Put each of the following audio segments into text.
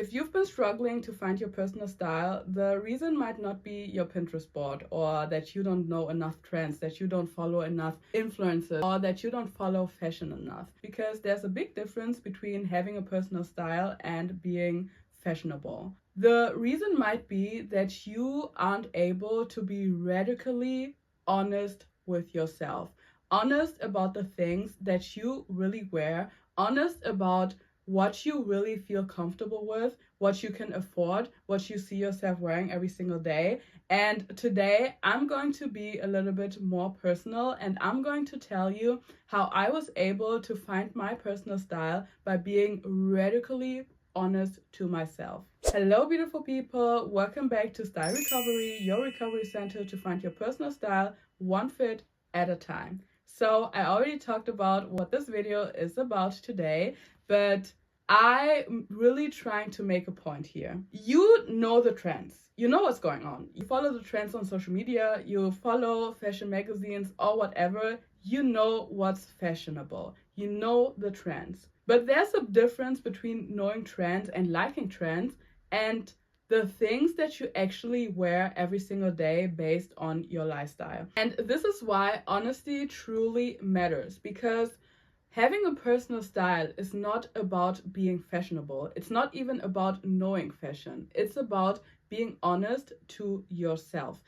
If you've been struggling to find your personal style, the reason might not be your Pinterest board, or that you don't know enough trends, that you don't follow enough influencers, or that you don't follow fashion enough. Because there's a big difference between having a personal style and being fashionable. The reason might be that you aren't able to be radically honest with yourself, honest about the things that you really wear, honest about what you really feel comfortable with, what you can afford, what you see yourself wearing every single day. And today I'm going to be a little bit more personal, and I'm going to tell you how I was able to find my personal style by being radically honest to myself. Hello, beautiful people. Welcome back to Style Recovery, your recovery center to find your personal style one fit at a time. So I already talked about what this video is about today, but I'm really trying to make a point here. You know the trends. You know what's going on. You follow the trends on social media, you follow fashion magazines or whatever. You know what's fashionable. You know the trends. But there's a difference between knowing trends and liking trends and the things that you actually wear every single day based on your lifestyle. And this is why honesty truly matters, because having a personal style is not about being fashionable. It's not even about knowing fashion. It's about being honest to yourself.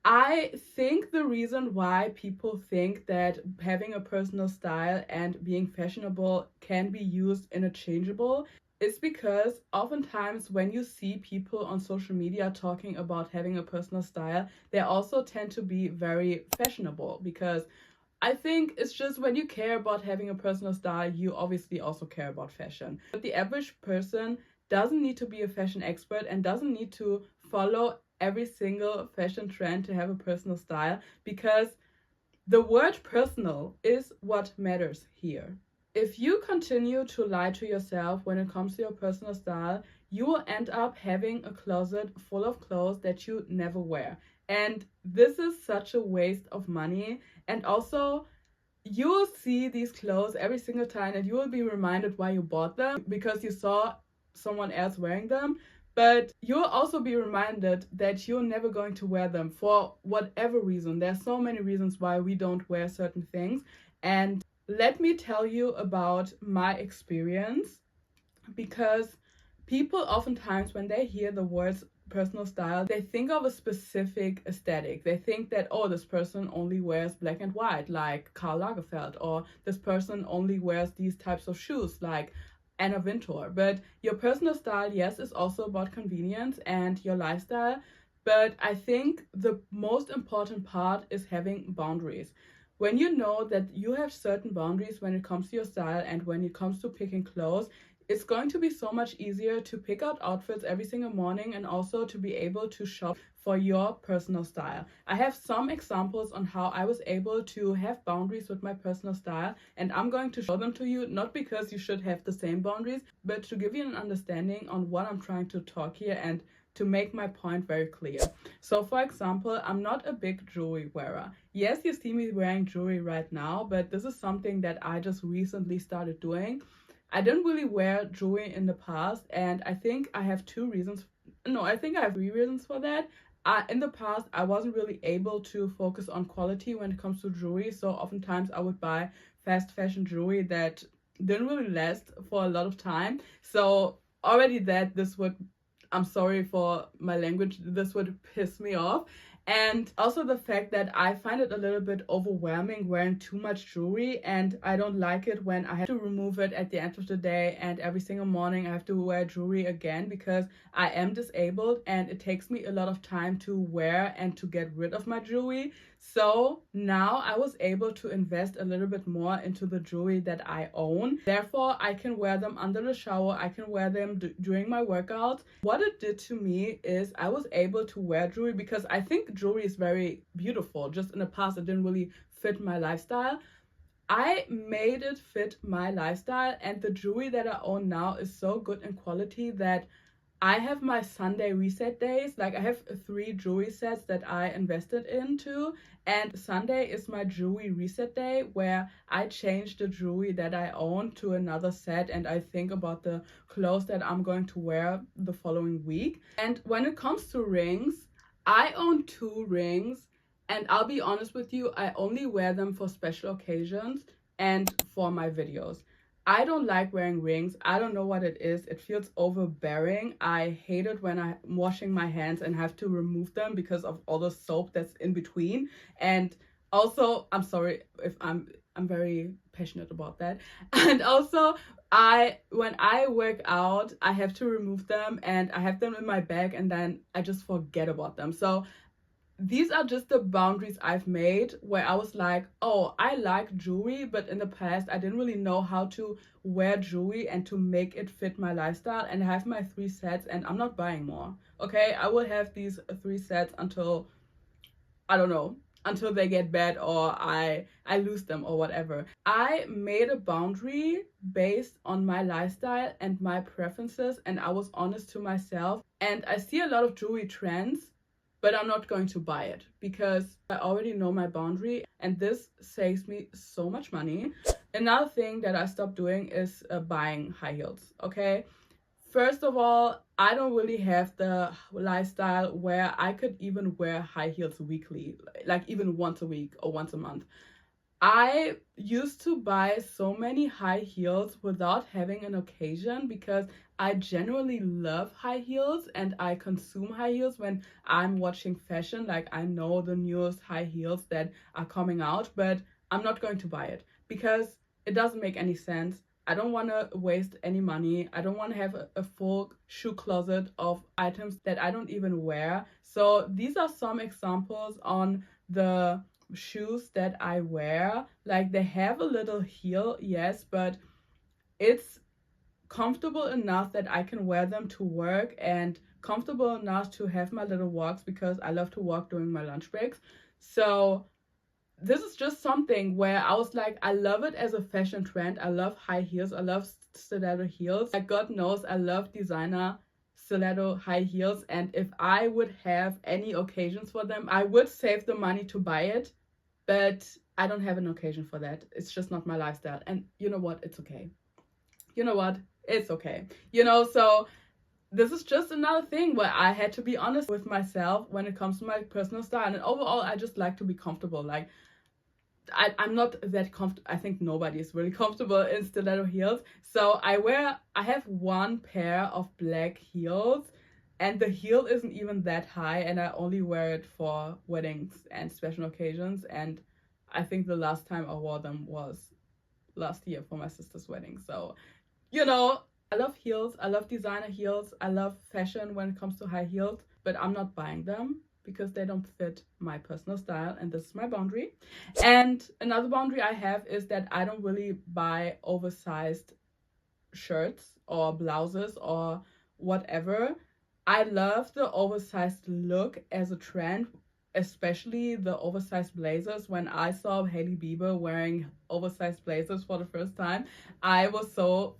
I think the reason why people think that having a personal style and being fashionable can be used interchangeable is because oftentimes when you see people on social media talking about having a personal style, they also tend to be very fashionable, because I think it's just when you care about having a personal style, you obviously also care about fashion. But the average person doesn't need to be a fashion expert and doesn't need to follow every single fashion trend to have a personal style, because the word personal is what matters here. If you continue to lie to yourself when it comes to your personal style, you will end up having a closet full of clothes that you never wear. And this is such a waste of money. And also, you will see these clothes every single time and you will be reminded why you bought them, because you saw someone else wearing them. But you'll also be reminded that you're never going to wear them for whatever reason. There's so many reasons why we don't wear certain things. And let me tell you about my experience, because people oftentimes, when they hear the words personal style, they think of a specific aesthetic. They think that, oh, this person only wears black and white, like Karl Lagerfeld, or this person only wears these types of shoes, like Anna Wintour. But your personal style, yes, is also about convenience and your lifestyle. But I think the most important part is having boundaries. When you know that you have certain boundaries when it comes to your style and when it comes to picking clothes, it's going to be so much easier to pick out outfits every single morning and also to be able to shop for your personal style. I have some examples on how I was able to have boundaries with my personal style, and I'm going to show them to you, not because you should have the same boundaries, but to give you an understanding on what I'm trying to talk here and to make my point very clear. So for example, I'm not a big jewelry wearer. Yes, you see me wearing jewelry right now, but this is something that I just recently started doing. I didn't really wear jewelry in the past, and I think I have two reasons. No, I think I have three reasons for that. In the past, I wasn't really able to focus on quality when it comes to jewelry, so oftentimes I would buy fast fashion jewelry that didn't really last for a lot of time. So already I'm sorry for my language, this would piss me off. And also the fact that I find it a little bit overwhelming wearing too much jewelry, and I don't like it when I have to remove it at the end of the day and every single morning I have to wear jewelry again, because I am disabled and it takes me a lot of time to wear and to get rid of my jewelry. So now I was able to invest a little bit more into the jewelry that I own. Therefore, I can wear them under the shower. I can wear them during my workouts. What it did to me is I was able to wear jewelry because I think jewelry is very beautiful. Just in the past, it didn't really fit my lifestyle. I made it fit my lifestyle, and the jewelry that I own now is so good in quality that I have my Sunday reset days. Like I have 3 jewelry sets that I invested into, and Sunday is my jewelry reset day where I change the jewelry that I own to another set and I think about the clothes that I'm going to wear the following week. And when it comes to rings, I own 2 rings, and I'll be honest with you, I only wear them for special occasions and for my videos. I don't like wearing rings. I don't know what it is. It feels overbearing. I hate it when I'm washing my hands and have to remove them because of all the soap that's in between. And also, I'm sorry if I'm very passionate about that. And also, when I work out, I have to remove them and I have them in my bag and then I just forget about them. So these are just the boundaries I've made where I was like, oh, I like jewelry, but in the past I didn't really know how to wear jewelry and to make it fit my lifestyle. And I have my 3 sets and I'm not buying more. Okay, I will have these 3 sets until, I don't know, until they get bad or I lose them or whatever. I made a boundary based on my lifestyle and my preferences, and I was honest to myself. And I see a lot of jewelry trends, but I'm not going to buy it because I already know my boundary and this saves me so much money. Another thing that I stopped doing is buying high heels, okay? First of all, I don't really have the lifestyle where I could even wear high heels weekly, like even once a week or once a month. I used to buy so many high heels without having an occasion because I generally love high heels and I consume high heels when I'm watching fashion. Like I know the newest high heels that are coming out, but I'm not going to buy it because it doesn't make any sense. I don't want to waste any money. I don't want to have a full shoe closet of items that I don't even wear. So these are some examples on the shoes that I wear. Like they have a little heel, yes, but it's comfortable enough that I can wear them to work and comfortable enough to have my little walks because I love to walk during my lunch breaks. So this is just something where I was like, I love it as a fashion trend. I love high heels. I love stiletto heels. Like God knows I love designer stiletto high heels, and if I would have any occasions for them, I would save the money to buy it, but I don't have an occasion for that. It's just not my lifestyle. And you know what? It's okay. You know what? It's okay. So this is just another thing where I had to be honest with myself when it comes to my personal style. And overall, I just like to be comfortable. Like, I'm not that comfortable. I think nobody is really comfortable in stiletto heels. So I have 1 pair of black heels, and the heel isn't even that high, and I only wear it for weddings and special occasions. And I think the last time I wore them was last year for my sister's wedding. So, I love heels. I love designer heels. I love fashion when it comes to high heels, but I'm not buying them because they don't fit my personal style, and this is my boundary. And another boundary I have is that I don't really buy oversized shirts or blouses or whatever. I love the oversized look as a trend, especially the oversized blazers. When I saw Hailey Bieber wearing oversized blazers for the first time, I was so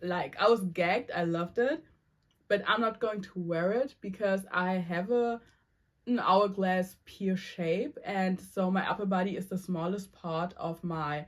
I was gagged. I loved it, but I'm not going to wear it because I have an hourglass pear shape, and so my upper body is the smallest part of my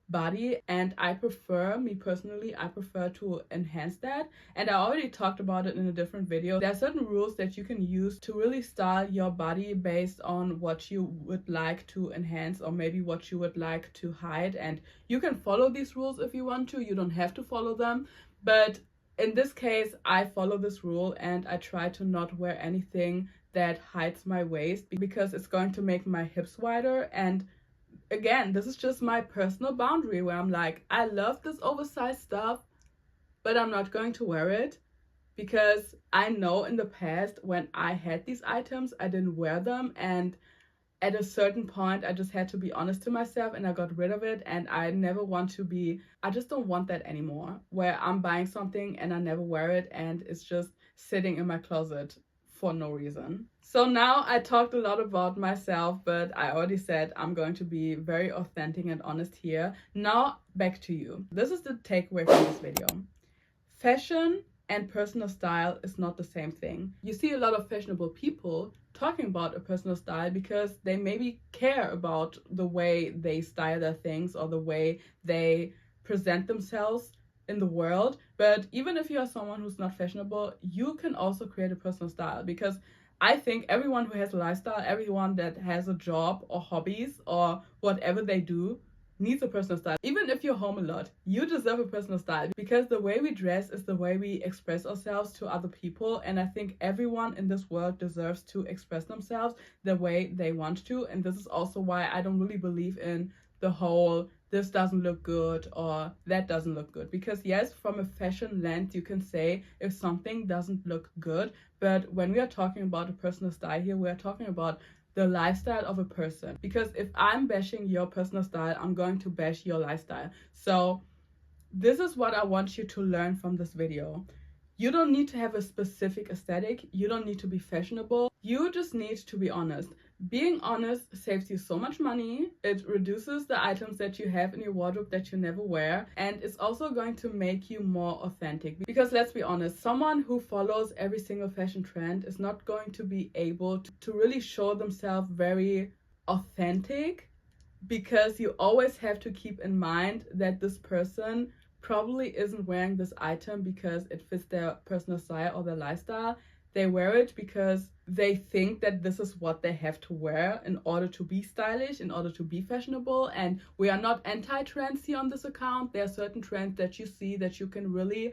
body, and I prefer to enhance that. And I already talked about it in a different video. There are certain rules that you can use to really style your body based on what you would like to enhance or maybe what you would like to hide, and you can follow these rules if you want to. You don't have to follow them, but in this case I follow this rule and I try to not wear anything that hides my waist because it's going to make my hips wider. And again, this is just my personal boundary where I'm like, I love this oversized stuff, but I'm not going to wear it because I know in the past when I had these items, I didn't wear them, and at a certain point I just had to be honest to myself and I got rid of it. And I just don't want that anymore, where I'm buying something and I never wear it and it's just sitting in my closet for no reason. So now I talked a lot about myself, but I already said I'm going to be very authentic and honest here. Now back to you. This is the takeaway from this video. Fashion and personal style is not the same thing. You see a lot of fashionable people talking about a personal style because they maybe care about the way they style their things or the way they present themselves in the world. But even if you are someone who's not fashionable, you can also create a personal style, because I think everyone who has a lifestyle, everyone that has a job or hobbies or whatever they do, needs a personal style. Even if you're home a lot, you deserve a personal style, because the way we dress is the way we express ourselves to other people. And I think everyone in this world deserves to express themselves the way they want to. And this is also why I don't really believe in the whole this doesn't look good or that doesn't look good. Because yes, from a fashion lens, you can say if something doesn't look good. But when we are talking about a personal style here, we are talking about the lifestyle of a person. Because if I'm bashing your personal style, I'm going to bash your lifestyle. So this is what I want you to learn from this video. You don't need to have a specific aesthetic. You don't need to be fashionable. You just need to be honest. Being honest saves you so much money. It reduces the items that you have in your wardrobe that you never wear. And it's also going to make you more authentic. Because let's be honest, someone who follows every single fashion trend is not going to be able to really show themselves very authentic. Because you always have to keep in mind that this person probably isn't wearing this item because it fits their personal style or their lifestyle. They wear it because they think that this is what they have to wear in order to be stylish, in order to be fashionable. And we are not anti-trends here on this account. There are certain trends that you see that you can really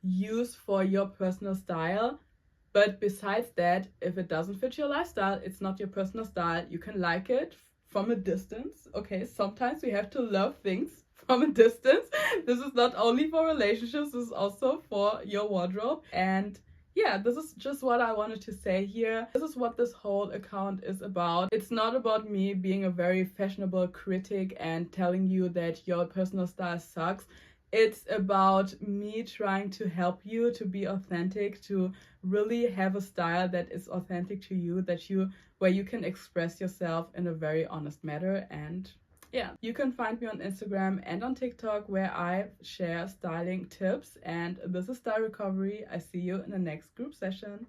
use for your personal style. But besides that, if it doesn't fit your lifestyle, it's not your personal style. You can like it from a distance. Okay, sometimes we have to love things from a distance. This is not only for relationships, this is also for your wardrobe. And yeah, this is just what I wanted to say here. This is what this whole account is about. It's not about me being a very fashionable critic and telling you that your personal style sucks. It's about me trying to help you to be authentic, to really have a style that is authentic to you, where you can express yourself in a very honest manner. And yeah, you can find me on Instagram and on TikTok, where I share styling tips. And this is Style Recovery. I see you in the next group session.